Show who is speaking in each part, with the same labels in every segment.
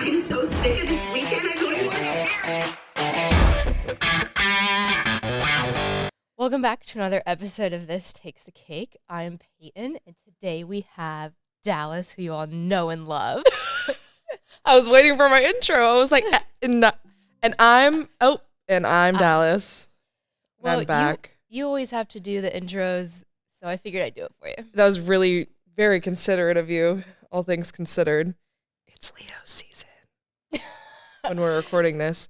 Speaker 1: I'm so sick of this weekend. I don't even want to hear.
Speaker 2: Welcome back to another episode of This Takes the Cake. I'm Payton, and today we have Dallas, who you all know and love.
Speaker 3: I was waiting for my intro. I was like, and I'm Dallas.
Speaker 2: Well,
Speaker 3: I'm back.
Speaker 2: You always have to do the intros, so I figured I'd do it for you.
Speaker 3: That was really very considerate of you, all things considered. It's Leo season when we're recording this.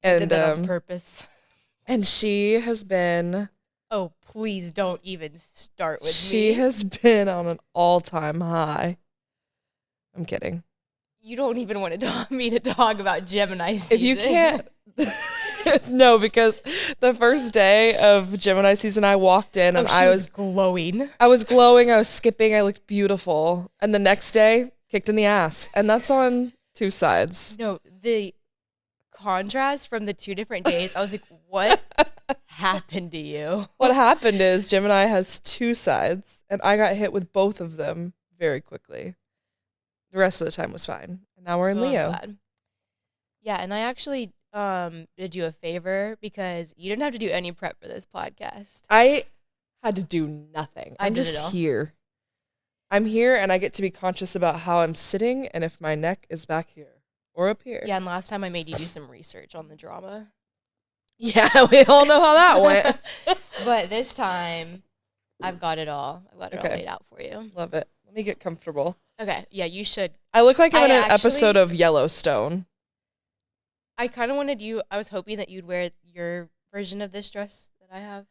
Speaker 3: And
Speaker 2: I did that on purpose.
Speaker 3: And she has been...
Speaker 2: Oh, please don't even start with me.
Speaker 3: She has been on an all-time high. I'm kidding.
Speaker 2: You don't even want me to talk about Gemini season.
Speaker 3: If you can't... No, because the first day of Gemini season, I walked in and I was
Speaker 2: glowing.
Speaker 3: I was glowing. I was skipping. I looked beautiful. And the next day, kicked in the ass. And that's on two sides.
Speaker 2: No, the contrast from the 2 different days, I was like, what happened to you?
Speaker 3: What happened is Gemini has 2 sides, and I got hit with both of them very quickly. The rest of the time was fine. And now we're in Leo.
Speaker 2: Glad. Yeah, and I actually did you a favor because you didn't have to do any prep for this podcast.
Speaker 3: I had to do nothing.
Speaker 2: I
Speaker 3: I'm
Speaker 2: did
Speaker 3: just
Speaker 2: it all.
Speaker 3: here. I'm here, and I get to be conscious about how I'm sitting and if my neck is back here or up here.
Speaker 2: Yeah, and last time I made you do some research on the drama.
Speaker 3: Yeah, we all know how that went.
Speaker 2: But this time, I've got it all. I've got it all laid out for you.
Speaker 3: Love it. Let me get comfortable.
Speaker 2: Okay, yeah, you should.
Speaker 3: I look like I'm in an episode of Yellowstone.
Speaker 2: I kind of wanted you, I was hoping that you'd wear your version of this dress that I have.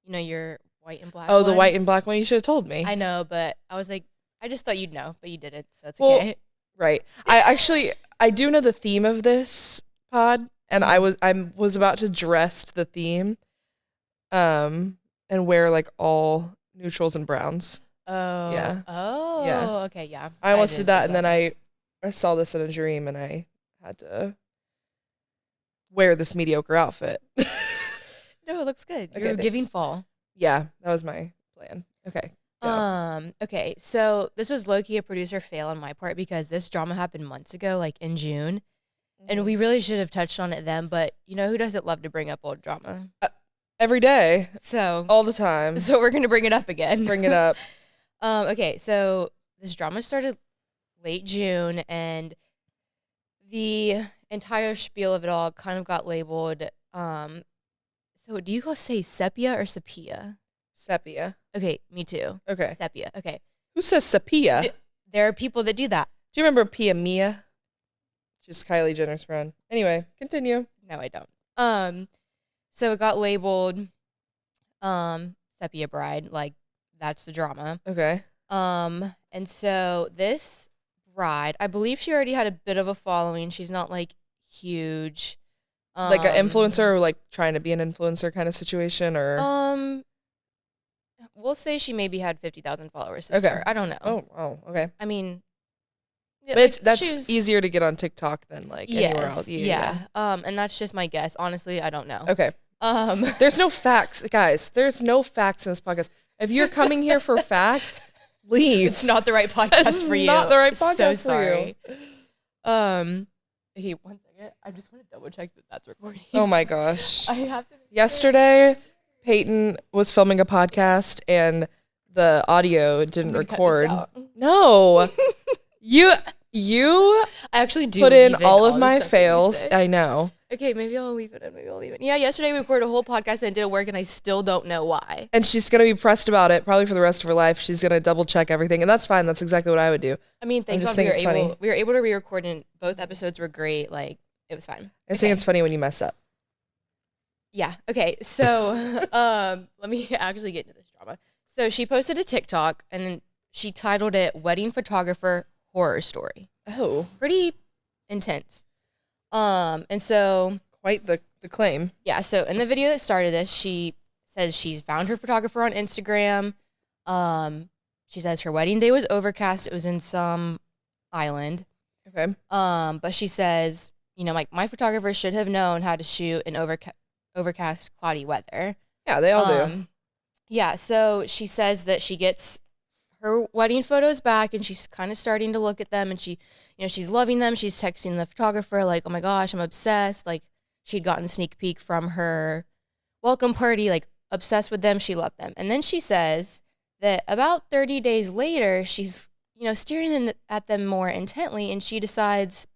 Speaker 2: You know, your white and black
Speaker 3: Oh, the
Speaker 2: one.
Speaker 3: white and black one? You should have told me.
Speaker 2: I know, but I was like, I just thought you'd know, but you didn't, so it's okay.
Speaker 3: Right. I do know the theme of this pod, and I was about to dress the theme, and wear like all neutrals and browns.
Speaker 2: Oh.
Speaker 3: Yeah.
Speaker 2: Oh.
Speaker 3: Yeah.
Speaker 2: Okay, yeah.
Speaker 3: I almost did that, and then I saw this in a dream, and I had to wear this mediocre outfit.
Speaker 2: No, it looks good.
Speaker 3: Okay,
Speaker 2: You're giving
Speaker 3: thanks.
Speaker 2: fall.
Speaker 3: Yeah, that was my plan. Okay. Go.
Speaker 2: Okay, so this was low-key a producer fail on my part because this drama happened months ago, like in June, and we really should have touched on it then, but you know who doesn't love to bring up old drama?
Speaker 3: Every day.
Speaker 2: So
Speaker 3: All the time.
Speaker 2: So we're going to bring it up again.
Speaker 3: Bring it up.
Speaker 2: Okay, so this drama started late June, and the entire spiel of it all kind of got labeled, so do you guys say Sepia or Sepia?
Speaker 3: Sepia.
Speaker 2: Okay, me too.
Speaker 3: Okay.
Speaker 2: Sepia, okay.
Speaker 3: Who says Sepia?
Speaker 2: There are people that do that.
Speaker 3: Do you remember Pia Mia? She's Kylie Jenner's friend. Anyway, continue.
Speaker 2: No, I don't. So it got labeled Sepia Bride, like that's the drama.
Speaker 3: Okay.
Speaker 2: And so this bride, I believe she already had a bit of a following. She's not like huge.
Speaker 3: Like an influencer or like trying to be an influencer kind of situation or
Speaker 2: we'll say she maybe had 50,000 followers to start. I don't know.
Speaker 3: Oh, okay.
Speaker 2: I mean,
Speaker 3: But
Speaker 2: like,
Speaker 3: that's easier to get on TikTok than like anywhere else.
Speaker 2: Yeah. And that's just my guess. Honestly, I don't know.
Speaker 3: Okay. There's no facts, guys. There's no facts in this podcast. If you're coming here for facts, leave.
Speaker 2: It's not the right podcast for you.
Speaker 3: It's not the right podcast
Speaker 2: So
Speaker 3: for you.
Speaker 2: sorry. Okay, 1 second. I just want to double check that that's recording.
Speaker 3: Oh my gosh.
Speaker 2: I have to.
Speaker 3: Yesterday, Payton was filming a podcast and the audio didn't record. No. You
Speaker 2: I actually do
Speaker 3: put in
Speaker 2: leave
Speaker 3: all of
Speaker 2: the
Speaker 3: my
Speaker 2: stuff that you
Speaker 3: fails.
Speaker 2: say.
Speaker 3: I know.
Speaker 2: Okay, maybe I'll leave it in. Maybe I'll leave it. Yeah, yesterday we recorded a whole podcast and it didn't work, and I still don't know why.
Speaker 3: And she's going to be pressed about it probably for the rest of her life. She's going to double check everything. And that's fine. That's exactly what I would do.
Speaker 2: I mean, thank God we were able to re-record, and both episodes were great. Like, it was fine.
Speaker 3: I think it's funny when you mess up.
Speaker 2: Yeah. Okay. So, let me actually get into this drama. So she posted a TikTok and she titled it "Wedding Photographer Horror Story."
Speaker 3: Oh,
Speaker 2: Pretty intense. And so
Speaker 3: quite the claim.
Speaker 2: yeah. So in the video that started this, she says she's found her photographer on Instagram. She says her wedding day was overcast. It was in some island.
Speaker 3: Okay.
Speaker 2: But she says, you know, like my photographer should have known how to shoot in overcast, cloudy weather.
Speaker 3: Yeah, they all do.
Speaker 2: Yeah, so she says that she gets her wedding photos back, and she's kind of starting to look at them, and she's loving them. She's texting the photographer like, "Oh my gosh, I'm obsessed." Like, she'd gotten a sneak peek from her welcome party, like obsessed with them. She loved them. And then she says that about 30 days later, she's, staring at them more intently, and she decides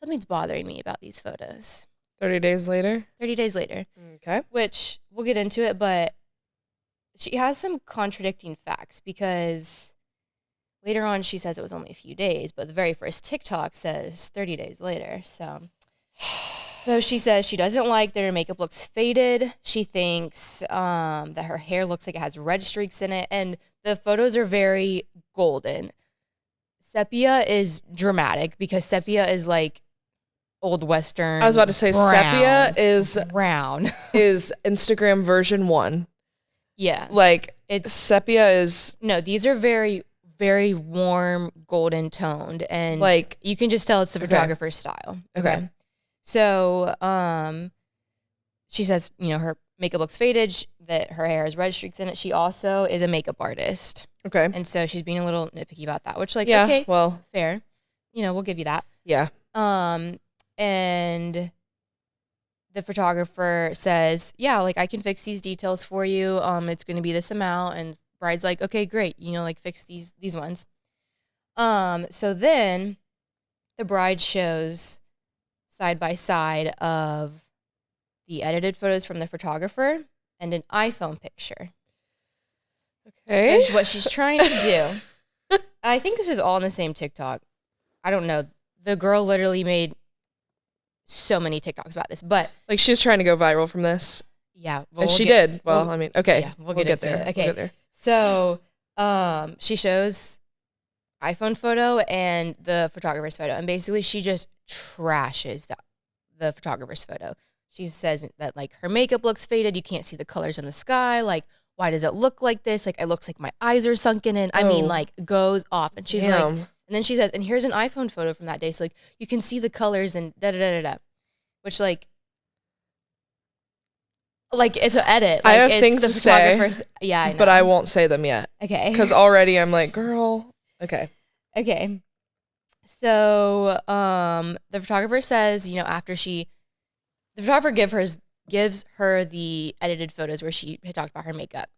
Speaker 2: something's bothering me about these photos.
Speaker 3: 30 days later?
Speaker 2: 30 days later.
Speaker 3: Okay.
Speaker 2: Which we'll get into it, but she has some contradicting facts because later on she says it was only a few days, but the very first TikTok says 30 days later. So she says she doesn't like that her makeup looks faded. She thinks that her hair looks like it has red streaks in it, and the photos are very golden. Sepia is dramatic because sepia is like old Western.
Speaker 3: I was about to say
Speaker 2: brown,
Speaker 3: sepia is
Speaker 2: brown.
Speaker 3: is Instagram version 1.
Speaker 2: Yeah.
Speaker 3: Like,
Speaker 2: It's
Speaker 3: sepia is
Speaker 2: no, these are very, very warm, golden toned, and
Speaker 3: like,
Speaker 2: you can just tell it's the photographer's style.
Speaker 3: Okay.
Speaker 2: So, she says, her makeup looks faded, that her hair has red streaks in it. She also is a makeup artist.
Speaker 3: okay.
Speaker 2: And so she's being a little nitpicky about that, which, like,
Speaker 3: Yeah,
Speaker 2: okay,
Speaker 3: well,
Speaker 2: fair. We'll give you that.
Speaker 3: yeah.
Speaker 2: And the photographer says, yeah, like, I can fix these details for you. It's going to be this amount. And bride's like, okay, great. Like, fix these ones. So then the bride shows side by side of the edited photos from the photographer and an iPhone picture.
Speaker 3: Okay.
Speaker 2: Which is what she's trying to do. I think this is all in the same TikTok. I don't know. The girl literally made so many TikToks about this, but
Speaker 3: Like, she was trying to go viral from this.
Speaker 2: yeah.
Speaker 3: And she did. Well, I mean, okay.
Speaker 2: Yeah, we'll get into
Speaker 3: there.
Speaker 2: it. Okay.
Speaker 3: We'll get there.
Speaker 2: So, she shows iPhone photo and the photographer's photo, and basically she just trashes the photographer's photo. She says that, like, her makeup looks faded. You can't see the colors in the sky. Like, why does it look like this? Like, it looks like my eyes are sunken in. I mean,
Speaker 3: Oh.
Speaker 2: like, goes off. And she's like,
Speaker 3: Damn.
Speaker 2: and then she says, and here's an iPhone photo from that day. So, like, you can see the colors and da-da-da-da-da. Which, like, it's an edit. Like,
Speaker 3: I have
Speaker 2: it's
Speaker 3: things
Speaker 2: the
Speaker 3: to say,
Speaker 2: photographer's- Yeah, I know.
Speaker 3: but I won't say them yet.
Speaker 2: Okay.
Speaker 3: Because already I'm like, girl. Okay.
Speaker 2: Okay. So, the photographer says, after the photographer gives her the edited photos where she had talked about her makeup.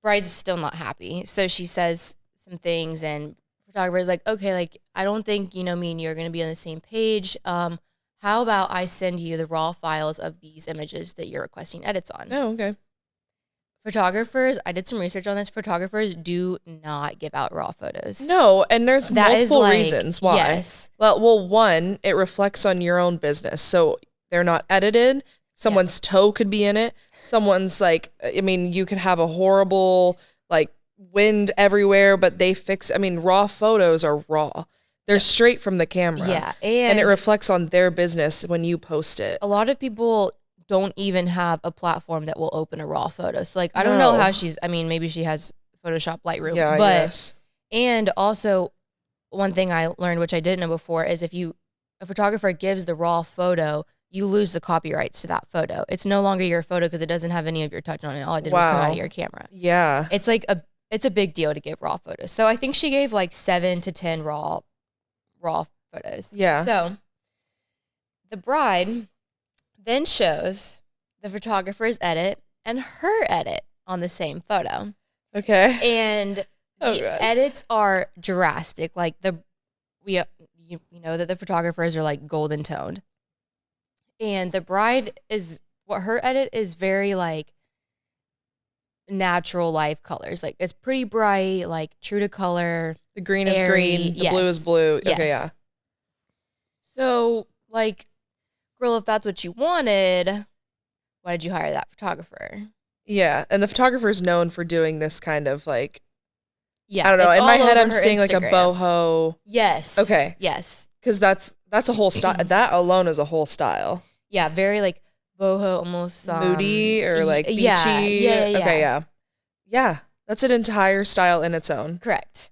Speaker 2: Bride's still not happy. So she says some things, and photographer's like, okay, like, I don't think, me and you are going to be on the same page. How about I send you the raw files of these images that you're requesting edits on?
Speaker 3: Oh, okay.
Speaker 2: Photographers, I did some research on this. Photographers do not give out raw photos.
Speaker 3: No, and there's
Speaker 2: That is,
Speaker 3: multiple
Speaker 2: like,
Speaker 3: reasons why.
Speaker 2: yes.
Speaker 3: Well, one, it reflects on your own business. So they're not edited. Someone's toe could be in it. Someone's like, I mean, you could have a horrible, like, wind everywhere, but they fix, I mean, raw photos are raw. They're straight from the camera.
Speaker 2: Yeah.
Speaker 3: And it reflects on their business when you post it.
Speaker 2: A lot of people don't even have a platform that will open a raw photo. So, like, I don't know
Speaker 3: No.
Speaker 2: how maybe she has Photoshop Lightroom.
Speaker 3: Yeah, I
Speaker 2: but,
Speaker 3: guess.
Speaker 2: And also, one thing I learned, which I didn't know before, is if a photographer gives the raw photo, you lose the copyrights to that photo. It's no longer your photo because it doesn't have any of your touch on it. All it did was come out
Speaker 3: Wow.
Speaker 2: of your camera.
Speaker 3: Yeah.
Speaker 2: It's like it's a big deal to give raw photos. So I think she gave like 7 to 10 raw photos.
Speaker 3: Yeah.
Speaker 2: So the bride then shows the photographer's edit and her edit on the same photo.
Speaker 3: Okay.
Speaker 2: And
Speaker 3: Oh,
Speaker 2: the
Speaker 3: God.
Speaker 2: edits are drastic. Like we know that the photographers are like golden toned. And the bride her edit is very like natural life colors. Like, it's pretty bright, like true to color.
Speaker 3: The green is
Speaker 2: airy,
Speaker 3: green. The blue is
Speaker 2: yes.
Speaker 3: blue.
Speaker 2: Yes.
Speaker 3: Okay, yeah.
Speaker 2: So, like, girl, if that's what you wanted, why did you hire that photographer?
Speaker 3: Yeah. And the photographer's known for doing this kind of like,
Speaker 2: Yeah.
Speaker 3: I don't know.
Speaker 2: it's
Speaker 3: In my
Speaker 2: all
Speaker 3: head,
Speaker 2: over
Speaker 3: I'm
Speaker 2: her
Speaker 3: seeing like a
Speaker 2: Instagram.
Speaker 3: boho.
Speaker 2: Yes.
Speaker 3: Okay.
Speaker 2: Yes.
Speaker 3: Because that's a whole style. That alone is a whole style.
Speaker 2: Yeah. Very like boho, almost
Speaker 3: Moody or like beachy.
Speaker 2: Yeah.
Speaker 3: Okay, yeah. Yeah. That's an entire style in its own.
Speaker 2: Correct.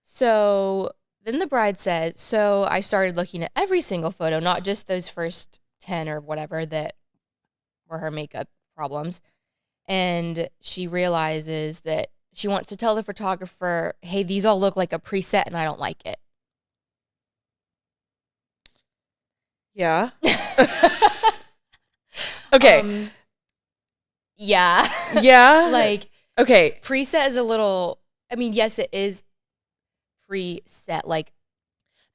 Speaker 2: So then the bride said, so I started looking at every single photo, not just those first 10 or whatever that were her makeup problems. And she realizes that she wants to tell the photographer, hey, these all look like a preset and I don't like it.
Speaker 3: Yeah. Okay.
Speaker 2: Yeah.
Speaker 3: Yeah.
Speaker 2: Like,
Speaker 3: okay.
Speaker 2: preset is a little, I mean, yes, it is preset. Like,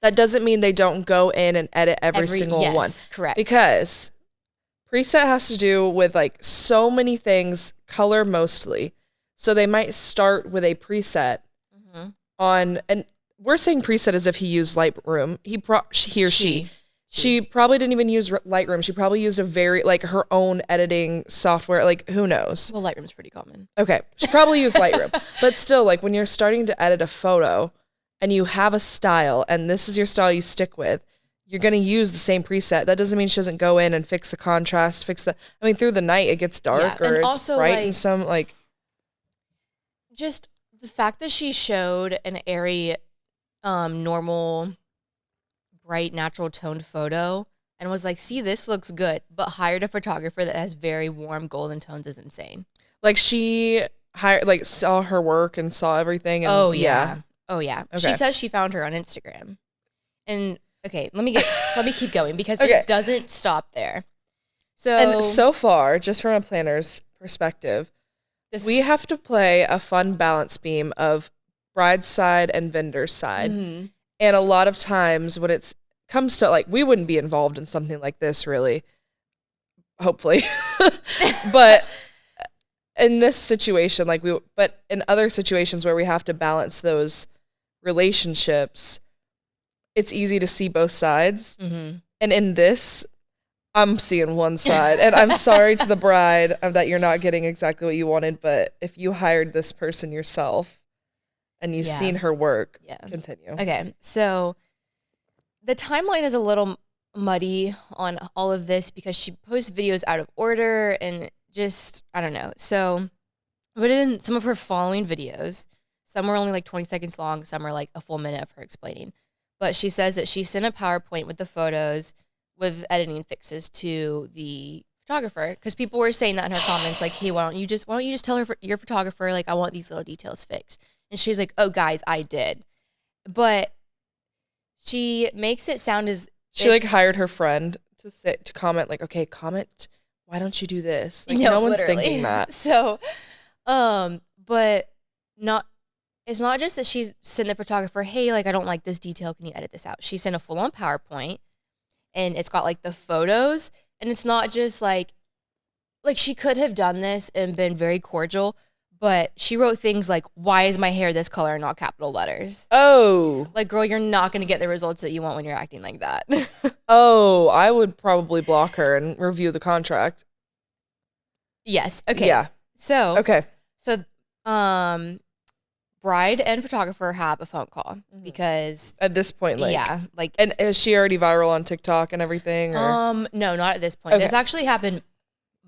Speaker 3: That doesn't mean they don't go in and edit every single
Speaker 2: yes,
Speaker 3: one.
Speaker 2: correct.
Speaker 3: Because preset has to do with like so many things, color mostly. So they might start with a preset on, and we're saying preset as if he used Lightroom. He or she. She probably didn't even use Lightroom. She probably used a very, like, her own editing software. Like, who knows?
Speaker 2: Well, Lightroom's pretty common.
Speaker 3: Okay. She probably used Lightroom. But still, like, when you're starting to edit a photo and you have a style and this is your style you stick with, you're going to use the same preset. That doesn't mean she doesn't go in and fix the contrast, I mean, through the night it gets dark or it's
Speaker 2: also,
Speaker 3: bright
Speaker 2: like,
Speaker 3: and some, like.
Speaker 2: Just the fact that she showed an airy, normal, bright, natural toned photo and was like, see, this looks good, but hired a photographer that has very warm golden tones is insane.
Speaker 3: Like, she saw her work and saw everything. And,
Speaker 2: Oh, yeah.
Speaker 3: Okay.
Speaker 2: She says she found her on Instagram. And, okay, let me keep going because
Speaker 3: Okay.
Speaker 2: it doesn't stop there.
Speaker 3: And so far, just from a planner's perspective, we have to play a fun balance beam of bride's side and vendor's side.
Speaker 2: Mm-hmm.
Speaker 3: And a lot of times when it comes to, like, we wouldn't be involved in something like this, really, hopefully. But in this situation, but in other situations where we have to balance those relationships, it's easy to see both sides.
Speaker 2: Mm-hmm.
Speaker 3: And in this, I'm seeing one side. And I'm sorry to the bride that you're not getting exactly what you wanted, but if you hired this person yourself and you've seen her work, continue.
Speaker 2: Okay, so the timeline is a little muddy on all of this because she posts videos out of order and just, I don't know. So, but in some of her following videos, some were only like 20 seconds long, some are like a full minute of her explaining. But she says that she sent a PowerPoint with the photos with editing fixes to the photographer because people were saying that in her comments, like, hey, why don't you just tell your photographer, like, I want these little details fixed. And she's like, oh, guys, I did. But she makes it sound as
Speaker 3: she like hired her friend to comment, like, okay, comment, why don't you do this? Like, no one's
Speaker 2: literally
Speaker 3: thinking that.
Speaker 2: So, but it's not just that she sent the photographer, hey, like, I don't like this detail, can you edit this out? She sent a full-on PowerPoint and it's got like the photos, and it's not just like she could have done this and been very cordial, but she wrote things like, why is my hair this color in all capital letters?
Speaker 3: Oh.
Speaker 2: Like, girl, you're not going to get the results that you want when you're acting like that.
Speaker 3: Oh, I would probably block her and review the contract.
Speaker 2: Yes. Okay.
Speaker 3: Yeah.
Speaker 2: So,
Speaker 3: okay.
Speaker 2: So, bride and photographer have a phone call because
Speaker 3: at this point, like,
Speaker 2: yeah, like,
Speaker 3: and is she already viral on TikTok and everything? Or?
Speaker 2: No, not at this point.
Speaker 3: Okay.
Speaker 2: This actually happened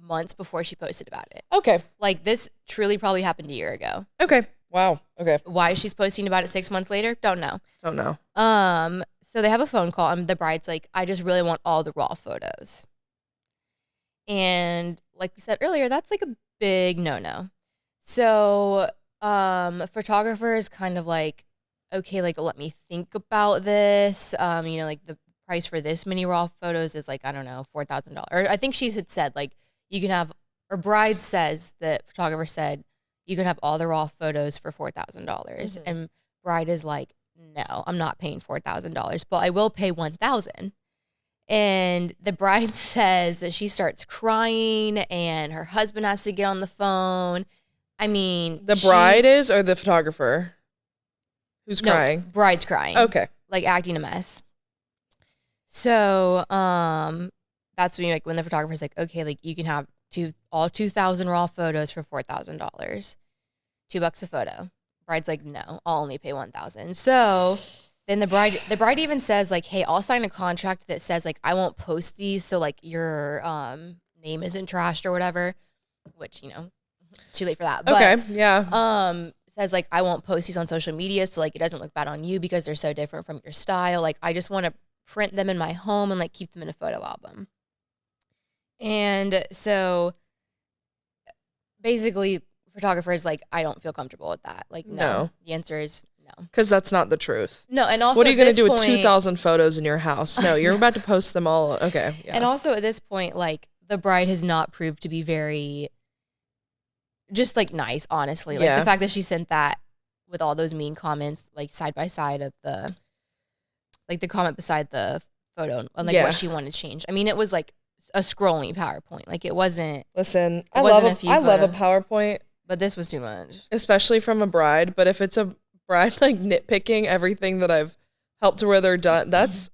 Speaker 2: months before she posted about it.
Speaker 3: Okay.
Speaker 2: Like, this truly probably happened a year ago.
Speaker 3: Okay. Wow. Okay.
Speaker 2: Why she's posting about it 6 months later? Don't know.
Speaker 3: Don't know.
Speaker 2: So they have a phone call and the bride's like, I just really want all the raw photos. And like we said earlier, that's like a big no-no. So, photographer is kind of like, okay, like, let me think about this. Like, the price for this many raw photos is like, I don't know, $4,000. Or I think she had said, like, you can have, or bride says that photographer said, you can have all the raw photos for $4,000. And bride is like, no, I'm not paying $4,000, but I will pay $1,000. And the bride says that she starts crying and her husband has to get on the phone. I mean,
Speaker 3: the bride is, or the photographer who's crying?
Speaker 2: Bride's crying.
Speaker 3: Okay.
Speaker 2: Like, acting a mess. So, that's when the photographer's like, okay, like, you can have all 2,000 raw photos for $4,000, $2 a photo. Bride's like, no, I'll only pay 1,000. So then the bride even says, like, hey, I'll sign a contract that says, like, I won't post these, so, like, your name isn't trashed or whatever. Which, too late for that. But,
Speaker 3: okay. Yeah.
Speaker 2: Says, like, I won't post these on social media, so, like, it doesn't look bad on you because they're so different from your style. Like, I just want to print them in my home and, like, keep them in a photo album. And so basically photographer is like, I don't feel comfortable with that. Like, no.
Speaker 3: No.
Speaker 2: The answer is no.
Speaker 3: Because that's not the truth.
Speaker 2: No, and also
Speaker 3: What are you
Speaker 2: going to
Speaker 3: do with 2,000 photos in your house? No, you're about to post them all. Okay. Yeah.
Speaker 2: And also at this point, like, the bride has not proved to be very, just like nice, honestly. Like the fact that she sent that with all those mean comments, like side by side of the, like the comment beside the photo and like what she wanted to change. I mean, it was like a scrolling PowerPoint. Like it wasn't.
Speaker 3: Listen,
Speaker 2: I
Speaker 3: love a
Speaker 2: photos.
Speaker 3: PowerPoint.
Speaker 2: But this was too much.
Speaker 3: Especially from a bride. But if it's a bride like nitpicking everything that I've helped her with or done, that's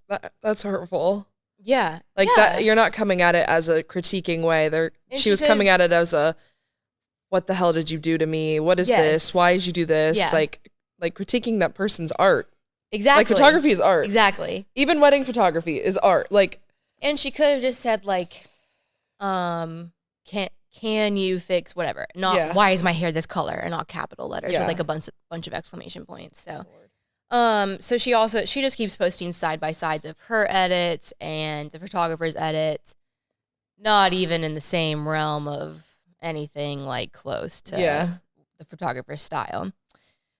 Speaker 3: hurtful.
Speaker 2: Yeah.
Speaker 3: Like that, you're not coming at it as a critiquing way. She was coming at it as a, what the hell did you do to me? What is this? Why did you do this?
Speaker 2: Yeah.
Speaker 3: Like critiquing that person's art.
Speaker 2: Exactly.
Speaker 3: Like photography is art.
Speaker 2: Exactly.
Speaker 3: Even wedding photography is art. Like,
Speaker 2: and she could have just said like, can you fix whatever? Not why is my hair this color and not capital letters with like a bunch of exclamation points. So, so she just keeps posting side by sides of her edits and the photographer's edits, not even in the same realm of anything like close to the photographer's style.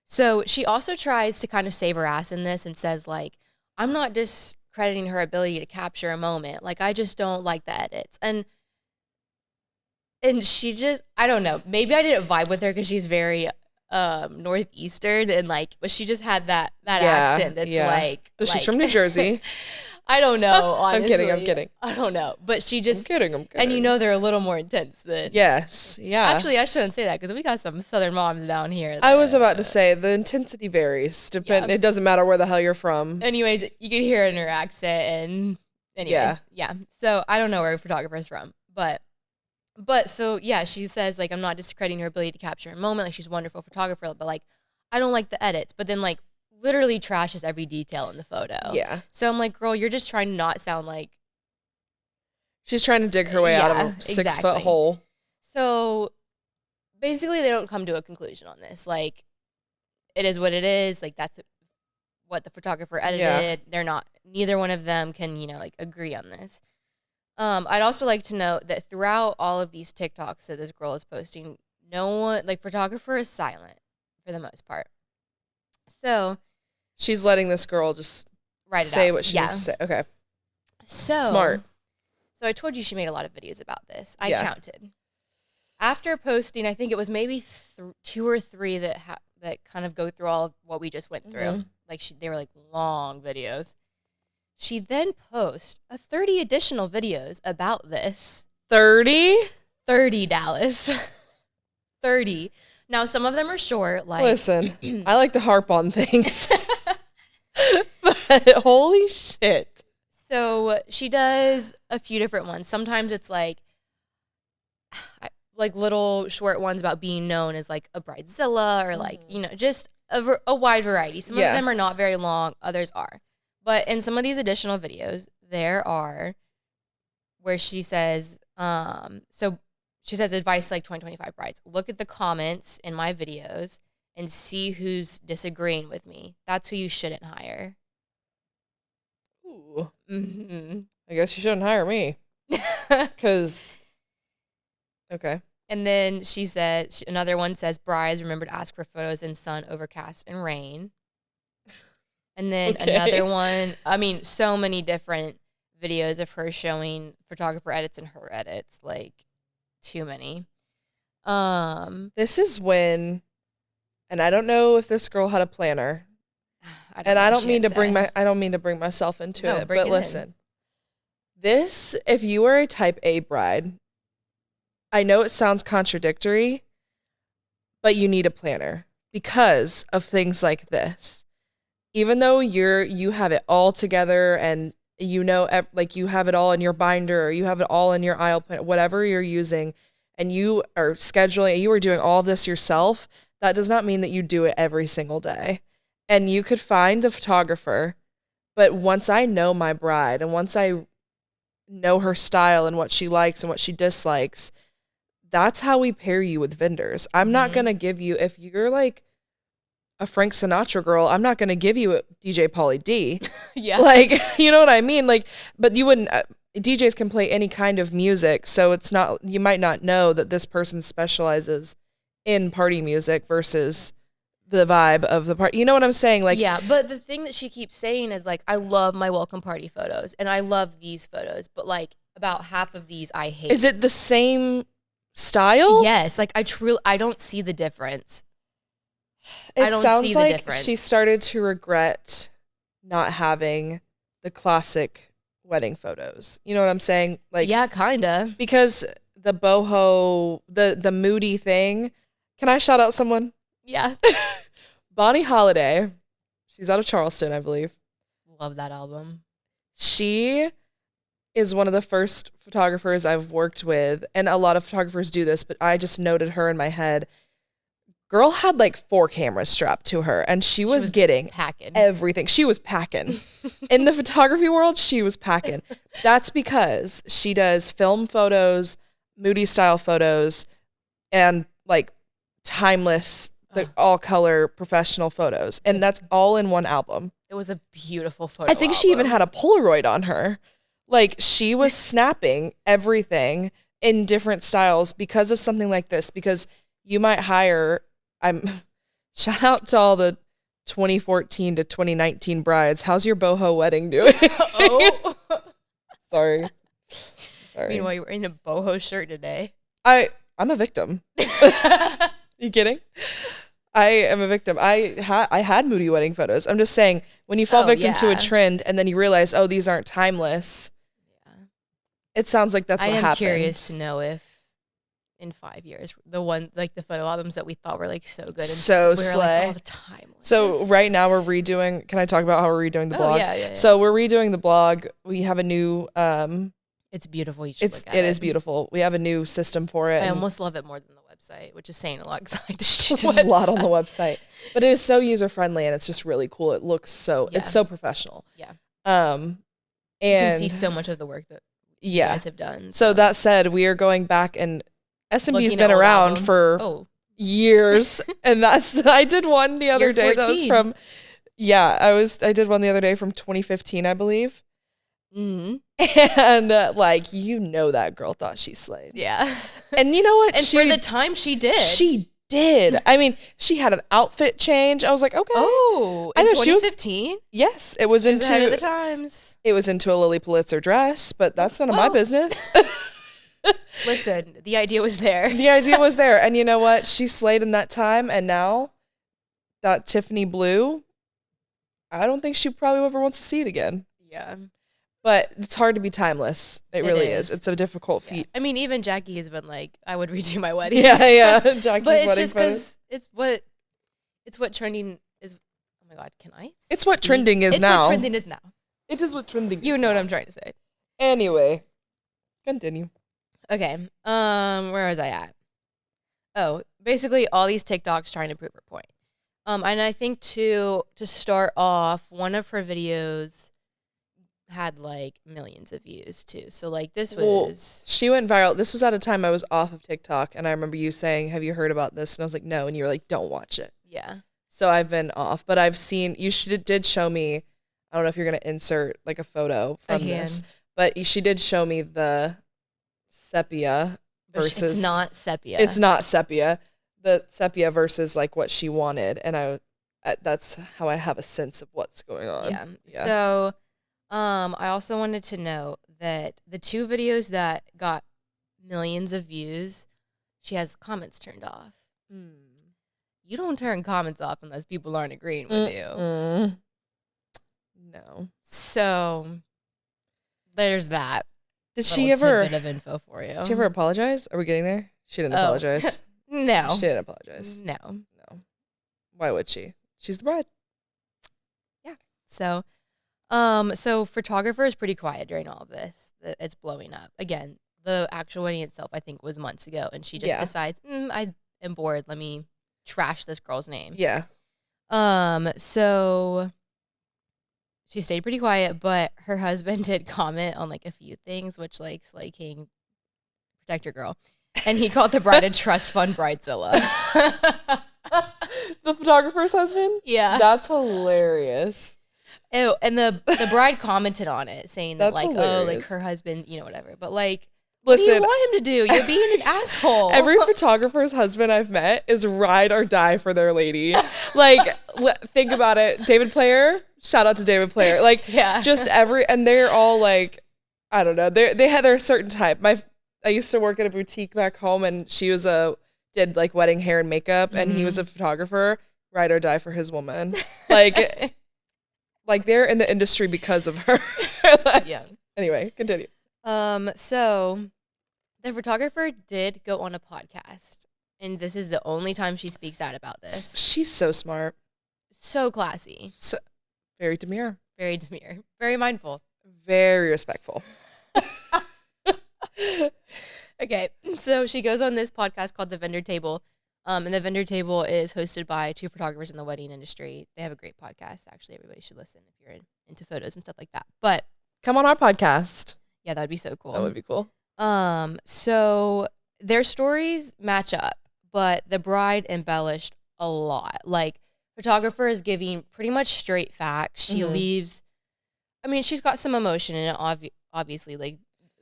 Speaker 2: So she also tries to kind of save her ass in this and says like, I'm not discrediting her ability to capture a moment. Like I just don't like the edits. And she just, I don't know, maybe I didn't vibe with her because she's very northeastern and like, but she just had that accent that's like.
Speaker 3: So she's from New Jersey.
Speaker 2: I don't know, honestly.
Speaker 3: I'm kidding.
Speaker 2: I don't know. But she just.
Speaker 3: I'm kidding.
Speaker 2: And you know they're a little more intense than.
Speaker 3: Yes. Yeah.
Speaker 2: Actually, I shouldn't say that because we got some Southern moms down here.
Speaker 3: I was about to say the intensity varies. It doesn't matter where the hell you're from.
Speaker 2: Anyways, you can hear it in her accent and anyway. Yeah. So I don't know where her photographer's from. But so, yeah, she says, like, I'm not discrediting her ability to capture a moment. Like, she's a wonderful photographer. But, like, I don't like the edits. But then, like, literally trashes every detail in the photo.
Speaker 3: Yeah.
Speaker 2: So I'm like, girl, you're just trying to not sound like.
Speaker 3: She's trying to dig her way out of a 6-foot hole. So,
Speaker 2: basically, they don't come to a conclusion on this. Like, it is what it is. Like, that's what the photographer edited. They're not, neither one of them can, like, agree on this. I'd also like to note that throughout all of these TikToks that this girl is posting, no one, like, photographer is silent for the most part. So
Speaker 3: she's letting this girl just say what she needs to say. Okay.
Speaker 2: So
Speaker 3: smart.
Speaker 2: So I told you she made a lot of videos about this. I counted. After posting, I think it was maybe 2 or 3 that kind of go through all of what we just went through. Mm-hmm. Like they were like long videos. She then posts 30 additional videos about this.
Speaker 3: 30?
Speaker 2: 30, Dallas. 30. Now, some of them are short. Like,
Speaker 3: listen, I like to harp on things. But holy shit.
Speaker 2: So she does a few different ones. Sometimes it's like little short ones about being known as like a bridezilla or like, just a wide variety. Some of them are not very long. Others are. But in some of these additional videos, there are where she says, she says advice like 2025 brides. Look at the comments in my videos and see who's disagreeing with me. That's who you shouldn't hire.
Speaker 3: Ooh.
Speaker 2: Mm-hmm.
Speaker 3: I guess you shouldn't hire me. Because, okay.
Speaker 2: And then she said, another one says, brides, remember to ask for photos in sun, overcast, and rain. And then another one, I mean, so many different videos of her showing photographer edits and her edits, like too many.
Speaker 3: This is when, and I don't know if this girl had a planner. I don't mean to bring myself into it, but listen. This, if you are a type A bride, I know it sounds contradictory, but you need a planner because of things like this. Even though you have it all together and like you have it all in your binder or you have it all in your aisle plan, whatever you're using, and you are scheduling, you are doing all of this yourself, that does not mean that you do it every single day. And you could find a photographer, but once I know my bride and once I know her style and what she likes and what she dislikes, that's how we pair you with vendors. I'm not going to give you, if you're like a Frank Sinatra girl, I'm not going to give you a DJ Pauly D.
Speaker 2: Yeah.
Speaker 3: Like, you know what I mean? Like, but you wouldn't, DJs can play any kind of music. So it's not, you might not know that this person specializes in party music versus the vibe of the party. You know what I'm saying? Like,
Speaker 2: yeah, but the thing that she keeps saying is like, I love my welcome party photos and I love these photos, but like about half of these I hate.
Speaker 3: is it the same style?
Speaker 2: Yes, like I don't see the difference.
Speaker 3: It
Speaker 2: I don't
Speaker 3: sounds
Speaker 2: see the
Speaker 3: like
Speaker 2: difference.
Speaker 3: she started to regret not having the classic wedding photos. You know what I'm saying? Like,
Speaker 2: yeah, kinda.
Speaker 3: because the boho, the moody thing. Can I shout out someone?
Speaker 2: Yeah.
Speaker 3: Bonnie Holiday. She's out of Charleston, I believe.
Speaker 2: Love that album.
Speaker 3: She is one of the first photographers I've worked with, and a lot of photographers do this, but I just noted her in my head. Girl had like 4 cameras strapped to her, and she was getting
Speaker 2: packing
Speaker 3: everything. She was packing. In the photography world, she was packing. That's because she does film photos, moody style photos, and like timeless, all color professional photos. And that's all in one album.
Speaker 2: It was a beautiful photo.
Speaker 3: I think she even had a Polaroid on her. Like, she was snapping everything in different styles because of something like this. Because you might hire, shout out to all the 2014 to 2019 brides. How's your boho wedding doing?
Speaker 2: Oh.
Speaker 3: Sorry.
Speaker 2: Meanwhile, you were in a boho shirt today.
Speaker 3: I'm a victim. You kidding? I am a victim. I had moody wedding photos. I'm just saying, when you fall victim to a trend and then you realize, oh, these aren't timeless. Yeah. It sounds like that's what happened. I am
Speaker 2: curious to know if in 5 years, the photo albums that we thought were like so good and
Speaker 3: so
Speaker 2: we were
Speaker 3: slay.
Speaker 2: Like, all the time.
Speaker 3: So right now we're redoing. Can I talk about how we're redoing the blog?
Speaker 2: Yeah.
Speaker 3: So we're redoing the blog. We have a new.
Speaker 2: It's beautiful. You should look at
Speaker 3: it. It is beautiful. We have a new system for it.
Speaker 2: I almost love it more than the website, which is saying a lot because I
Speaker 3: just a lot on the website. But it is so user friendly and it's just really cool. It looks so. Yeah. It's so professional.
Speaker 2: Yeah.
Speaker 3: And
Speaker 2: you can see so much of the work that you guys have done.
Speaker 3: So that said, we are going back, and SMB's been around for years, and I did one the other day that was from. Yeah, I did one the other day from 2015, I believe.
Speaker 2: Mm-hmm.
Speaker 3: And that girl thought she slayed.
Speaker 2: Yeah.
Speaker 3: And you know what?
Speaker 2: And for the time she did.
Speaker 3: She did. I mean, she had an outfit change. I was like, okay.
Speaker 2: Oh, in 2015?
Speaker 3: Yes, it was into
Speaker 2: ahead of the times.
Speaker 3: It was into a Lily Pulitzer dress, but that's none of my business.
Speaker 2: Listen, the idea was there.
Speaker 3: The idea was there. And you know what? She slayed in that time, and now that Tiffany blue, I don't think she probably ever wants to see it again.
Speaker 2: Yeah.
Speaker 3: But it's hard to be timeless. It really is. It's a difficult feat.
Speaker 2: I mean, even Jackie has been like, I would redo my wedding.
Speaker 3: Yeah. Jackie's
Speaker 2: but it's
Speaker 3: wedding
Speaker 2: just because it's what trending is. Oh my God, can I?
Speaker 3: It's what trending is now.
Speaker 2: It's what trending is now.
Speaker 3: It is what trending is.
Speaker 2: You know what I'm trying to say.
Speaker 3: Anyway, continue.
Speaker 2: Okay. Where was I at? Oh, basically all these TikToks trying to prove her point. And I think to start off, one of her videos had like millions of views too. So like this was
Speaker 3: she went viral. This was at a time I was off of TikTok, and I remember you saying, "Have you heard about this?" And I was like, "No," and you were like, "Don't watch it."
Speaker 2: Yeah.
Speaker 3: So I've been off, but I've seen did show me. I don't know if you're gonna insert like a photo from this, but she did show me the sepia versus.
Speaker 2: It's not sepia.
Speaker 3: It's not sepia. The sepia versus like what she wanted, and that's how I have a sense of what's going on.
Speaker 2: Yeah. So. I also wanted to note that the 2 videos that got millions of views, she has comments turned off. You don't turn comments off unless people aren't agreeing with you.
Speaker 3: No.
Speaker 2: So there's that.
Speaker 3: Did she ever?
Speaker 2: Bit of info for you.
Speaker 3: Did she ever apologize? Are we getting there? She didn't apologize.
Speaker 2: No.
Speaker 3: She didn't apologize.
Speaker 2: No.
Speaker 3: Why would she? She's the bride.
Speaker 2: Yeah. So photographer is pretty quiet during all of this. It's blowing up. Again, the actual wedding itself, I think, was months ago, and she just decides, I am bored. Let me trash this girl's name.
Speaker 3: Yeah.
Speaker 2: So she stayed pretty quiet, but her husband did comment on like a few things, which like King, protect your girl, and he called the bride a trust fund bridezilla.
Speaker 3: The photographer's husband?
Speaker 2: Yeah.
Speaker 3: That's hilarious.
Speaker 2: Oh, and the bride commented on it, saying that
Speaker 3: That's
Speaker 2: like,
Speaker 3: hilarious.
Speaker 2: like her husband, whatever. But like What do you
Speaker 3: Listen,
Speaker 2: want him to do? You're being an asshole.
Speaker 3: every photographer's husband I've met is ride or die for their lady. Like, think about it. David Player, shout out to David Player. Like,
Speaker 2: Yeah.
Speaker 3: just and they're all like, I don't know. They had their certain type. I used to work at a boutique back home, and she was did like wedding hair and makeup, and he was a photographer. Ride or die for his woman. Like, like they're in the industry because of her.
Speaker 2: Yeah.
Speaker 3: Anyway, continue.
Speaker 2: So the photographer did go on a podcast, and this is the only time she speaks out about this.
Speaker 3: She's so smart.
Speaker 2: So classy.
Speaker 3: So, very demure.
Speaker 2: Very demure. Very mindful.
Speaker 3: Very respectful.
Speaker 2: Okay, so she goes on this podcast called The Vendor Table. And The Vendor Table is hosted by two photographers in the wedding industry. They have a great podcast. Actually, everybody should listen if you're into photos and stuff like that. But
Speaker 3: Come on our podcast.
Speaker 2: yeah, that'd be so cool.
Speaker 3: That would be cool.
Speaker 2: So their stories match up, but the bride embellished a lot. Like, photographer is giving pretty much straight facts. She leaves. I mean, she's got some emotion in it. Obviously, like,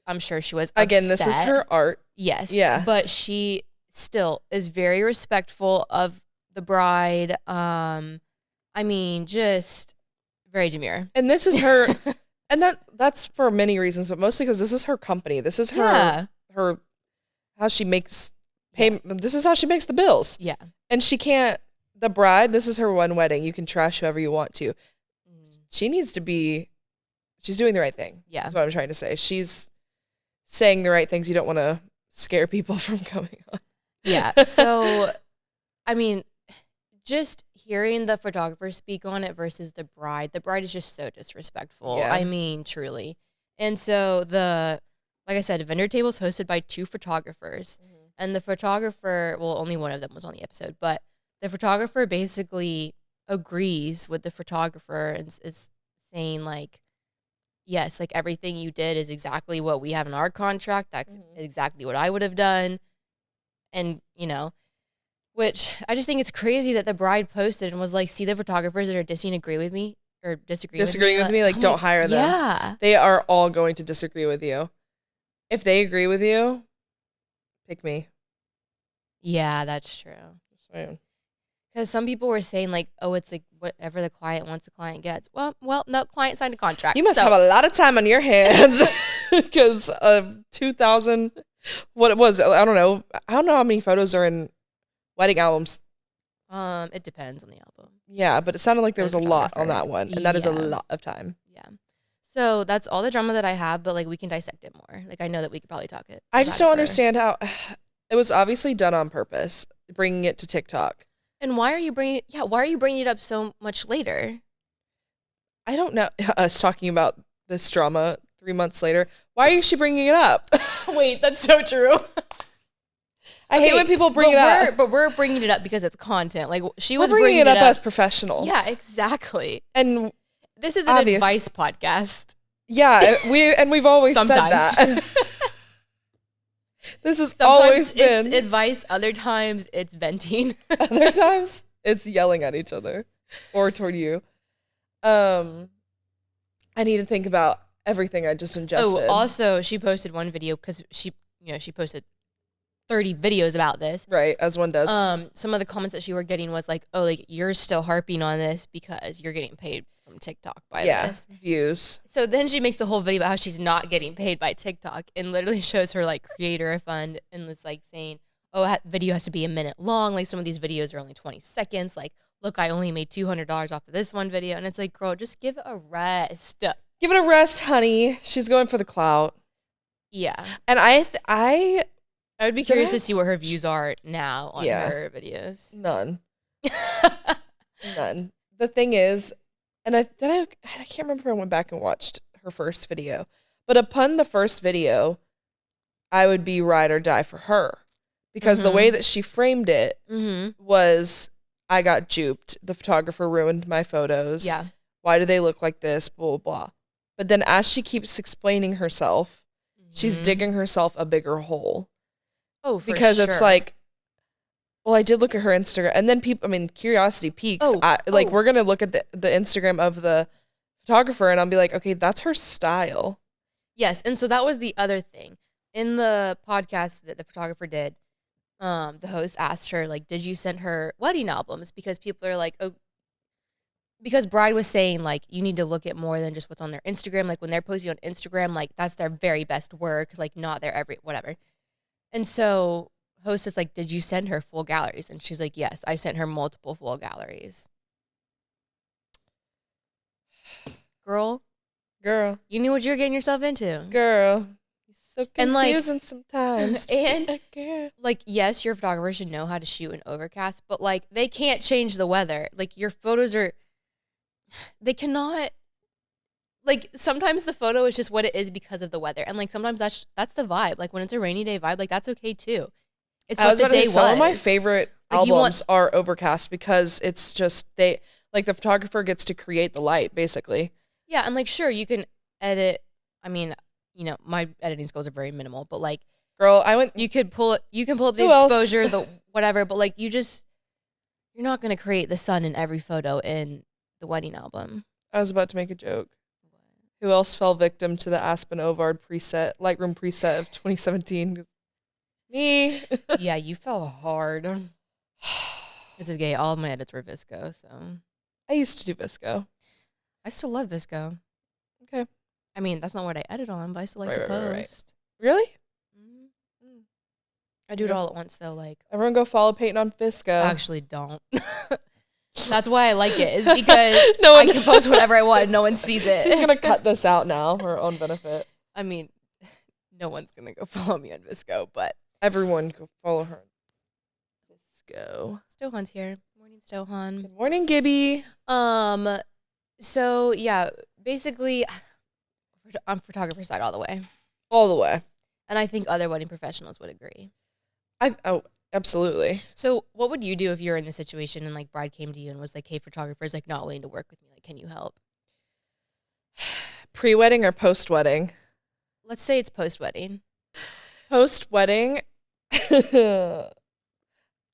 Speaker 2: I'm sure she was
Speaker 3: Again, this is
Speaker 2: upset.
Speaker 3: her art.
Speaker 2: Yes.
Speaker 3: Yeah.
Speaker 2: But she still is very respectful of the bride. I mean, just very demure.
Speaker 3: And this is her, and that's for many reasons, but mostly because this is her company. This is her how she makes payment. This is how she makes the bills.
Speaker 2: Yeah.
Speaker 3: And she can't. The bride. This is her one wedding. You can trash whoever you want to. She needs to be. She's doing the right thing.
Speaker 2: Yeah.
Speaker 3: That's what I'm trying to say. She's saying the right things. You don't want to scare people from coming on.
Speaker 2: Yeah. So, I mean, just hearing the photographer speak on it versus the bride is just so disrespectful.
Speaker 3: Yeah.
Speaker 2: I mean, truly. And so like I said, Vendor Table is hosted by two photographers. And the photographer, well, only one of them was on the episode, but the photographer basically agrees with the photographer and is saying, like, yes, like, everything you did is exactly what we have in our contract. That's exactly what I would have done. And, you know, which I just think it's crazy that the bride posted and was like, see the photographers that are disagreeing with me. Like,
Speaker 3: don't hire them.
Speaker 2: Yeah.
Speaker 3: They are all going to disagree with you. If they agree with you, pick me.
Speaker 2: Yeah, that's true. Because some people were saying, like, oh, it's like whatever the client wants, the client gets. Well, no, client signed a contract.
Speaker 3: You must
Speaker 2: so.
Speaker 3: have a lot of time on your hands because 2,000, what it was, I don't know how many photos are in wedding albums.
Speaker 2: It depends on the album.
Speaker 3: Yeah, but it sounded like there was a lot on
Speaker 2: photographer.
Speaker 3: that one, and that is a
Speaker 2: Yeah.
Speaker 3: lot of time.
Speaker 2: Yeah. So that's all the drama that I have, but, like, we can dissect it more. Like, I know that we could probably talk it.
Speaker 3: I just don't understand how it was obviously done on purpose, bringing it to TikTok.
Speaker 2: And why are you bringing it up so much later?
Speaker 3: I don't know. Us talking about this drama 3 months later. Why is she bringing it up?
Speaker 2: Wait, that's so true.
Speaker 3: I hate when people bring it up.
Speaker 2: But we're bringing it up because it's content. Like, she
Speaker 3: We're
Speaker 2: was
Speaker 3: bringing it up as professionals.
Speaker 2: Yeah, exactly.
Speaker 3: And
Speaker 2: This is an advice podcast.
Speaker 3: yeah, we've always said
Speaker 2: Sometimes.
Speaker 3: that. This has
Speaker 2: Sometimes
Speaker 3: always been.
Speaker 2: it's advice. Other times it's venting.
Speaker 3: Other times it's yelling at each other or toward you. I need to think about everything I just ingested.
Speaker 2: Oh, also, she posted one video because she posted 30 videos about this.
Speaker 3: Right, as one does.
Speaker 2: Some of the comments that she were getting was like, oh, like, you're still harping on this because you're getting paid from TikTok by this.
Speaker 3: Views.
Speaker 2: So then she makes a whole video about how she's not getting paid by TikTok and literally shows her, like, creator fund and was like saying, oh, video has to be a minute long. Like, some of these videos are only 20 seconds. Like, look, I only made $200 off of this one video. And it's like, girl, just give it a rest.
Speaker 3: Give it a rest, honey. She's going for the clout.
Speaker 2: Yeah.
Speaker 3: And I
Speaker 2: would be curious to see what her views are now on her videos.
Speaker 3: None. None. The thing is, and I can't remember if I went back and watched her first video, but upon the first video, I would be ride or die for her because the way that she framed it was, I got duped. The photographer ruined my photos.
Speaker 2: Yeah.
Speaker 3: Why do they look like this? Blah, blah, blah. But then as she keeps explaining herself, she's digging herself a bigger hole.
Speaker 2: Oh, for
Speaker 3: because
Speaker 2: sure.
Speaker 3: it's like, well, I did look at her Instagram, and then curiosity peaks. We're gonna look at the Instagram of the photographer, and I'll be like, okay, that's her style.
Speaker 2: Yes, and so that was the other thing in the podcast that the photographer did, the host asked her, like, did you send her wedding albums? Because people are like, oh, because Bride was saying, like, you need to look at more than just what's on their Instagram. Like, when they're posting on Instagram, like, that's their very best work, like, not their whatever. And so host is like, did you send her full galleries? And she's like, yes, I sent her multiple full galleries. Girl, you knew what you were getting yourself into.
Speaker 3: Girl. So
Speaker 2: And, like-
Speaker 3: confusing sometimes.
Speaker 2: And,
Speaker 3: Girl.
Speaker 2: like, yes, your photographer should know how to shoot in overcast, but, like, they can't change the weather. Like, your photos they cannot, like, sometimes the photo is just what it is because of the weather. And, like, sometimes that's the vibe. Like, when it's a rainy day vibe, like, that's okay, too. It's
Speaker 3: I
Speaker 2: what
Speaker 3: was
Speaker 2: the
Speaker 3: about to
Speaker 2: day
Speaker 3: say,
Speaker 2: was.
Speaker 3: some of my favorite
Speaker 2: Like, you
Speaker 3: albums are overcast because it's just, the photographer gets to create the light, basically.
Speaker 2: Yeah, and, like, sure, you can edit. I mean, you know, my editing skills are very minimal, but, like,
Speaker 3: Girl,
Speaker 2: you can pull up the
Speaker 3: Who else?
Speaker 2: exposure, the whatever, but, like, you're not going to create the sun in every photo in the wedding album.
Speaker 3: I was about to make a joke. Who else fell victim to the Aspen Ovard preset, Lightroom preset of 2017? Me.
Speaker 2: Yeah, you fell hard. It's okay. All of my edits were Visco, so
Speaker 3: I used to do Visco.
Speaker 2: I still love Visco.
Speaker 3: Okay.
Speaker 2: I mean, that's not what I edit on, but I still like to
Speaker 3: Right.
Speaker 2: post.
Speaker 3: Really?
Speaker 2: Mhm. I do it all at once, though. Like,
Speaker 3: Everyone go follow Payton on Visco.
Speaker 2: actually, don't. That's why I like it. Is because
Speaker 3: No
Speaker 2: I
Speaker 3: one
Speaker 2: can post whatever I want. No one sees it.
Speaker 3: She's going to cut this out now for her own benefit.
Speaker 2: I mean, no one's gonna go follow me on Visco, but
Speaker 3: Everyone go follow her on Visco.
Speaker 2: Stohan's here. Morning, Stohan.
Speaker 3: Good morning, Gibby.
Speaker 2: So yeah, basically, I'm photographer side all the way,
Speaker 3: All the way.
Speaker 2: and I think other wedding professionals would agree.
Speaker 3: Absolutely.
Speaker 2: So, what would you do if you're in this situation and like bride came to you and was like, "Hey, photographer's like not willing to work with me. Like, can you help?"
Speaker 3: Pre-wedding or post-wedding?
Speaker 2: Let's say it's post wedding.
Speaker 3: Post-wedding,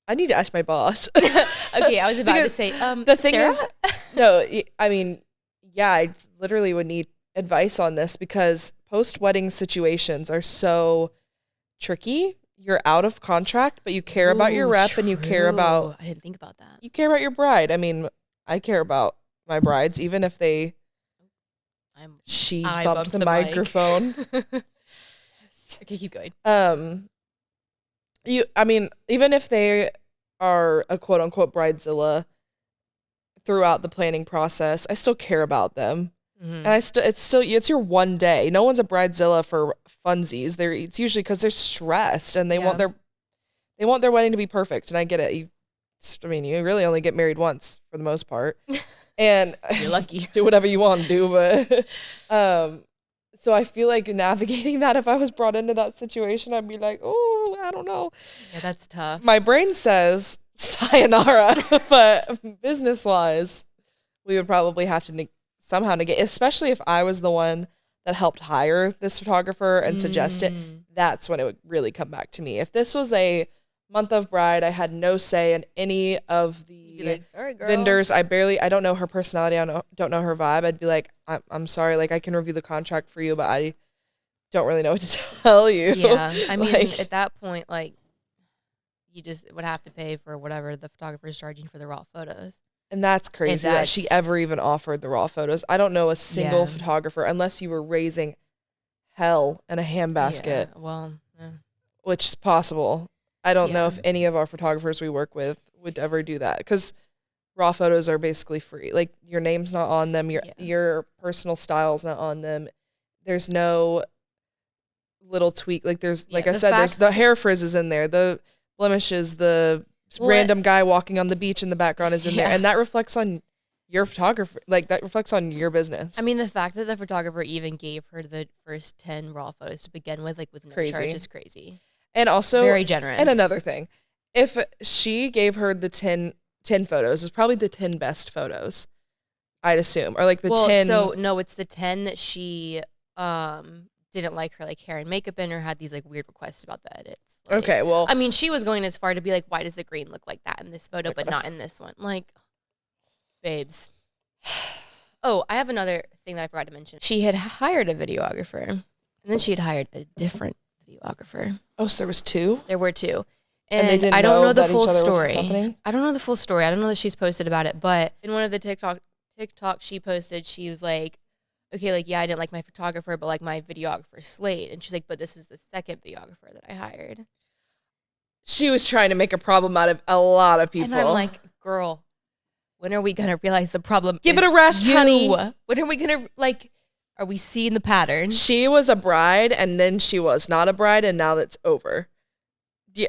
Speaker 3: I need to ask my boss.
Speaker 2: Okay, I was about to
Speaker 3: Because
Speaker 2: say,
Speaker 3: the thing
Speaker 2: Sarah?
Speaker 3: is, no, I mean, yeah, I literally would need advice on this because post-wedding situations are so tricky. You're out of contract, but you care about your
Speaker 2: Ooh,
Speaker 3: rep and you care about
Speaker 2: I didn't think about that.
Speaker 3: your bride. I mean, I care about my brides, even if she
Speaker 2: I
Speaker 3: bumped the
Speaker 2: mic.
Speaker 3: microphone.
Speaker 2: Okay, keep going.
Speaker 3: I mean, even if they are a quote unquote bridezilla throughout the planning process, I still care about them.
Speaker 2: Mhm.
Speaker 3: And it's your one day. No one's a bridezilla for funsies. It's usually because they're stressed and they want their wedding to be perfect. And I get it. You really only get married once for the most part, and
Speaker 2: You're lucky.
Speaker 3: do whatever you want to do. But so I feel like navigating that, if I was brought into that situation, I'd be like, oh, I don't know.
Speaker 2: Yeah, that's tough.
Speaker 3: My brain says sayonara, but business wise, we would probably have to somehow negate, especially if I was the one that helped hire this photographer and suggest it. That's when it would really come back to me. If this was a month of bride, I had no say in any of
Speaker 2: You'd
Speaker 3: the
Speaker 2: be like, sorry, girl.
Speaker 3: vendors. I don't know her personality. I don't know her vibe. I'd be like, I'm sorry. Like, I can review the contract for you, but I don't really know what to tell you.
Speaker 2: Yeah, I mean,
Speaker 3: Like-
Speaker 2: at that point, like, you just would have to pay for whatever the photographer is charging for the raw photos.
Speaker 3: And that's crazy that she
Speaker 2: that's-
Speaker 3: ever even offered the raw photos. I don't know a single
Speaker 2: Yeah.
Speaker 3: photographer, unless you were raising hell in a handbasket,
Speaker 2: Yeah, well,
Speaker 3: which is possible. I don't know
Speaker 2: Yeah.
Speaker 3: if any of our photographers we work with would ever do that, because raw photos are basically free. Like, your name's not on them, your personal style's not on them. There's no little tweak. Like, there's like
Speaker 2: Yeah,
Speaker 3: I
Speaker 2: the
Speaker 3: said, there's
Speaker 2: fact-
Speaker 3: the hair frizz is in there, the blemishes, the
Speaker 2: Well,
Speaker 3: random guy walking on the beach in the background is in there,
Speaker 2: Yeah.
Speaker 3: and that reflects on your photographer. Like, that reflects on your business.
Speaker 2: I mean, the fact that the photographer even gave her the first 10 raw photos to begin with, like, with no
Speaker 3: Crazy.
Speaker 2: charge, is crazy.
Speaker 3: and also
Speaker 2: Very generous.
Speaker 3: And another thing, if she gave her the 10 photos, it's probably the 10 best photos, I'd assume, or like the 10.
Speaker 2: So no, it's the 10 that she didn't like her like hair and makeup in, or had these like weird requests about the edits. Like,
Speaker 3: Okay, well,
Speaker 2: I mean, she was going as far to be like, why does the green look like that in this photo, but not in this one? Like, babes. Oh, I have another thing that I forgot to mention. She had hired a videographer, and then she had hired a different videographer.
Speaker 3: Oh, so there was 2?
Speaker 2: There were 2.
Speaker 3: And they
Speaker 2: And
Speaker 3: didn't
Speaker 2: I don't know the
Speaker 3: that each
Speaker 2: full
Speaker 3: other was
Speaker 2: story.
Speaker 3: happening?
Speaker 2: I don't know the full story. I don't know that she's posted about it, but in one of the TikTok she posted, she was like, okay, like, yeah, I didn't like my photographer, but like my videographer Slade. And she's like, but this was the second videographer that I hired.
Speaker 3: She was trying to make a problem out of a lot of people.
Speaker 2: And I'm like, girl, when are we going to realize the problem?
Speaker 3: Give
Speaker 2: is
Speaker 3: it a rest,
Speaker 2: you?
Speaker 3: honey.
Speaker 2: When are we going to, like, are we seeing the pattern?
Speaker 3: She was a bride, and then she was not a bride, and now that's over. Yeah,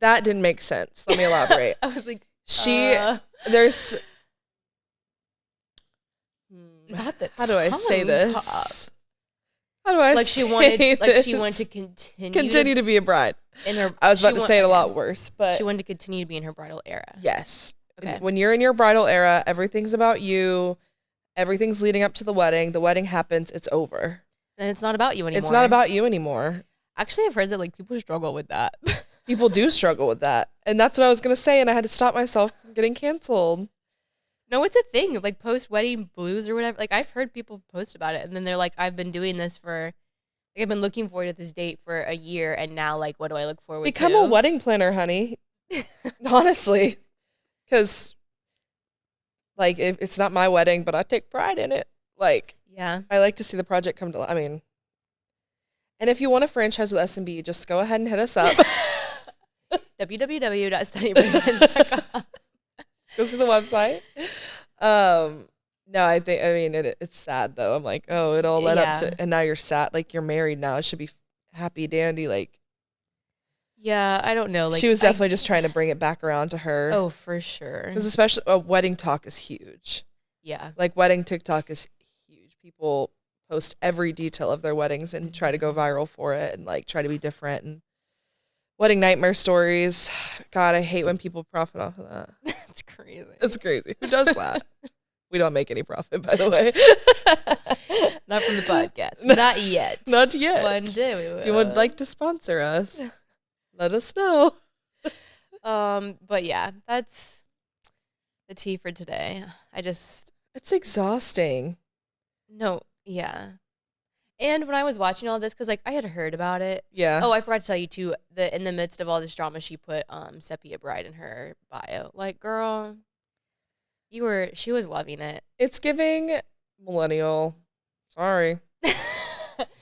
Speaker 3: that didn't make sense. Let me elaborate.
Speaker 2: I was like,
Speaker 3: there's...
Speaker 2: not the
Speaker 3: How do I say
Speaker 2: tongue
Speaker 3: this?
Speaker 2: top.
Speaker 3: How do I
Speaker 2: Like
Speaker 3: say
Speaker 2: she wanted,
Speaker 3: this?
Speaker 2: like she wanted to continue
Speaker 3: to be a bride.
Speaker 2: in her.
Speaker 3: I was about to
Speaker 2: she
Speaker 3: say it a
Speaker 2: want-
Speaker 3: lot worse, but
Speaker 2: She wanted to continue to be in her bridal era.
Speaker 3: yes.
Speaker 2: Okay.
Speaker 3: When you're in your bridal era, everything's about you. Everything's leading up to the wedding. The wedding happens. It's over.
Speaker 2: And it's not about you anymore.
Speaker 3: It's not about you anymore.
Speaker 2: Actually, I've heard that like people struggle with that.
Speaker 3: People do struggle with that. And that's what I was going to say, and I had to stop myself from getting canceled.
Speaker 2: No, it's a thing. Like post wedding blues or whatever. Like I've heard people post about it, and then they're like, "I've been doing this for, like, I've been looking forward to this date for a year, and now like, what do I look forward to?"
Speaker 3: Become a wedding planner, honey. Honestly. Because, like, if it's not my wedding, but I take pride in it. Like,
Speaker 2: Yeah.
Speaker 3: I like to see the project come to life. I mean, and if you want a franchise with S&B, just go ahead and hit us up.
Speaker 2: www.studybreakfast.com.
Speaker 3: Go see the website. No, I mean, it's sad though. I'm like, oh, it all led up to, and now you're sad. Like, you're married now. It should be happy dandy. Like,
Speaker 2: Yeah, I don't know. Like
Speaker 3: she was definitely just trying to bring it back around to her.
Speaker 2: Oh, for sure.
Speaker 3: Because especially wedding talk is huge.
Speaker 2: Yeah.
Speaker 3: Like, wedding TikTok is huge. People post every detail of their weddings and try to go viral for it and like try to be different. And wedding nightmare stories. God, I hate when people profit off of that.
Speaker 2: That's crazy.
Speaker 3: It's crazy. Who does that? We don't make any profit, by the way.
Speaker 2: Not from the podcast. Not yet.
Speaker 3: Not yet.
Speaker 2: One day we will.
Speaker 3: If you would like to sponsor us, let us know.
Speaker 2: But yeah, that's the tea for today.
Speaker 3: It's exhausting.
Speaker 2: No, yeah. And when I was watching all this, because like I had heard about it.
Speaker 3: Yeah.
Speaker 2: Oh, I forgot to tell you too. In the midst of all this drama, she put Sepia Bride in her bio. Like, girl, she was loving it.
Speaker 3: It's giving millennial. Sorry.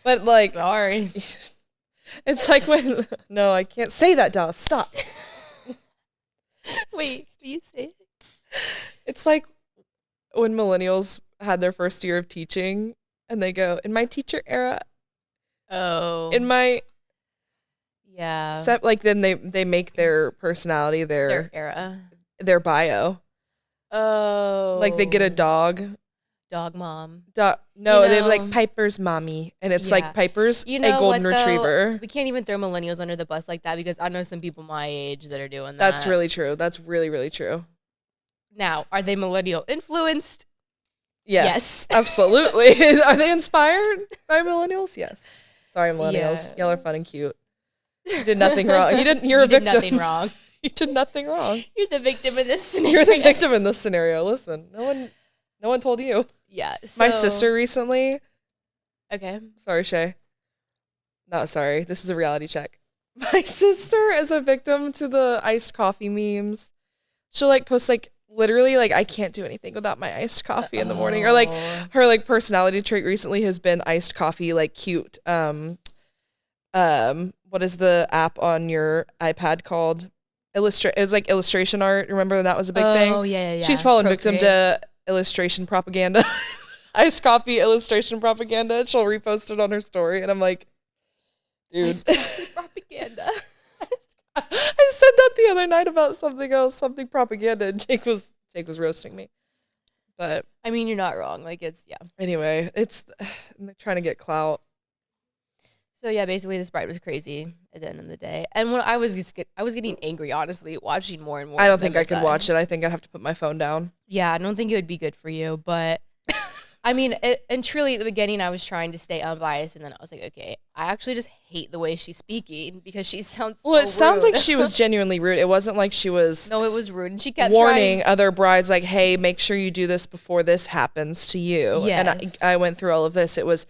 Speaker 3: But like,
Speaker 2: Sorry.
Speaker 3: it's like when, no, I can't say that, Dallas. Stop.
Speaker 2: Wait, do you say it?
Speaker 3: It's like when millennials had their first year of teaching and they go, in my teacher era,
Speaker 2: Oh.
Speaker 3: in my
Speaker 2: yeah.
Speaker 3: like then they make their personality
Speaker 2: Their era.
Speaker 3: their bio.
Speaker 2: Oh.
Speaker 3: Like they get a dog.
Speaker 2: Dog mom.
Speaker 3: No,
Speaker 2: You
Speaker 3: they're
Speaker 2: know-
Speaker 3: like Piper's mommy, and it's
Speaker 2: Yeah.
Speaker 3: like Piper's
Speaker 2: You know
Speaker 3: a golden
Speaker 2: what, though?
Speaker 3: retriever.
Speaker 2: We can't even throw millennials under the bus like that because I know some people my age that are doing that.
Speaker 3: That's really true. That's really, really true.
Speaker 2: Now, are they millennial influenced?
Speaker 3: Yes, absolutely. Are they inspired by millennials? Yes. Sorry, millennials.
Speaker 2: Yeah.
Speaker 3: Y'all are fun and cute. You did nothing wrong. You're
Speaker 2: You
Speaker 3: a
Speaker 2: did
Speaker 3: victim.
Speaker 2: nothing wrong.
Speaker 3: You did nothing wrong.
Speaker 2: You're the victim in this scenario.
Speaker 3: You're the victim in this scenario. Listen, no one told you.
Speaker 2: Yeah.
Speaker 3: My
Speaker 2: so-
Speaker 3: sister recently.
Speaker 2: Okay.
Speaker 3: Sorry, Shay. Not sorry. This is a reality check. My sister is a victim to the iced coffee memes. She'll like post like literally like I can't do anything without my iced coffee in the morning. Or like her like personality trait recently has been iced coffee, like cute. What is the app on your iPad called? It was like illustration art. Remember that was a big thing?
Speaker 2: Oh, yeah.
Speaker 3: She's fallen victim to illustration propaganda. Iced coffee illustration propaganda. She'll repost it on her story, and I'm like, dude.
Speaker 2: Iced coffee propaganda.
Speaker 3: I said that the other night about something else, something propaganda, and Jake was roasting me. But
Speaker 2: I mean, you're not wrong. Like, it's, yeah.
Speaker 3: anyway, they're trying to get clout.
Speaker 2: So, yeah, basically, this bride was crazy at the end of the day. And when I was getting angry, honestly, watching more and more.
Speaker 3: I don't
Speaker 2: of them
Speaker 3: think I
Speaker 2: as
Speaker 3: could watch it. I think I'd have to put my phone down.
Speaker 2: Yeah, I don't think it would be good for you. But, I mean, and truly, at the beginning, I was trying to stay unbiased. And then I was like, okay, I actually just hate the way she's speaking because she sounds
Speaker 3: Well, it sounds
Speaker 2: rude.
Speaker 3: like she was genuinely rude. It wasn't like she was
Speaker 2: No, it was rude. And she kept
Speaker 3: warning
Speaker 2: trying.
Speaker 3: other brides like, hey, make sure you do this before this happens to you.
Speaker 2: Yes.
Speaker 3: And I went through all of this. It was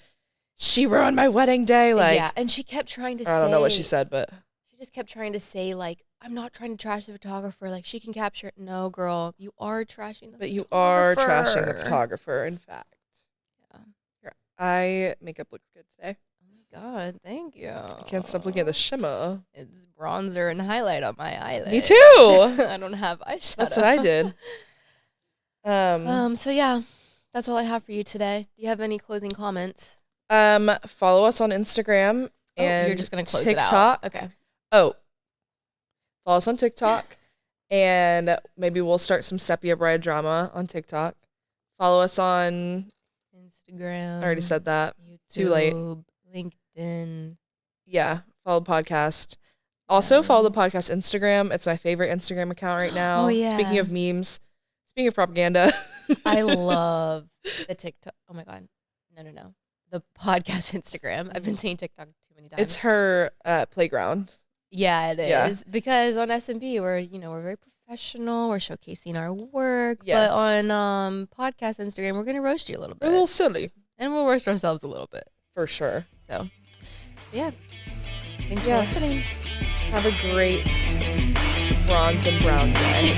Speaker 3: she ruined my wedding day. Like,
Speaker 2: yeah, and she kept trying to say.
Speaker 3: I don't know what she said, but
Speaker 2: She just kept trying to say, like, I'm not trying to trash the photographer. Like, she can capture it. No, girl, you are trashing the
Speaker 3: but you are trashing the
Speaker 2: photographer.
Speaker 3: photographer. In fact,
Speaker 2: Yeah.
Speaker 3: your eye makeup looks good today.
Speaker 2: Oh, my God. Thank you.
Speaker 3: I can't stop looking at the shimmer.
Speaker 2: It's bronzer and highlight on my eyelid.
Speaker 3: Me too.
Speaker 2: I don't have eyeshadow.
Speaker 3: That's what I did.
Speaker 2: So, yeah, that's all I have for you today. Do you have any closing comments?
Speaker 3: Follow us on Instagram and
Speaker 2: you're just going to close
Speaker 3: TikTok.
Speaker 2: it out. Okay.
Speaker 3: Oh, follow us on TikTok, and maybe we'll start some Sepia Bride drama on TikTok. Follow us on
Speaker 2: Instagram.
Speaker 3: I already said that.
Speaker 2: YouTube.
Speaker 3: Too late.
Speaker 2: LinkedIn.
Speaker 3: Yeah, follow the podcast. Also, follow the podcast Instagram. It's my favorite Instagram account right now.
Speaker 2: Oh, yeah.
Speaker 3: Speaking of memes, speaking of propaganda.
Speaker 2: I love the TikTok. Oh, my God. No. The podcast Instagram. I've been saying TikTok too many times.
Speaker 3: It's her playground.
Speaker 2: Yeah, it is.
Speaker 3: Yeah.
Speaker 2: Because on S&B, we're very professional. We're showcasing our work.
Speaker 3: Yes.
Speaker 2: But on podcast Instagram, we're going to roast you a little
Speaker 3: A
Speaker 2: bit.
Speaker 3: little silly.
Speaker 2: And we'll roast ourselves a little bit.
Speaker 3: For sure.
Speaker 2: So, yeah. Thanks for listening.
Speaker 3: Have a great bronze and brown day.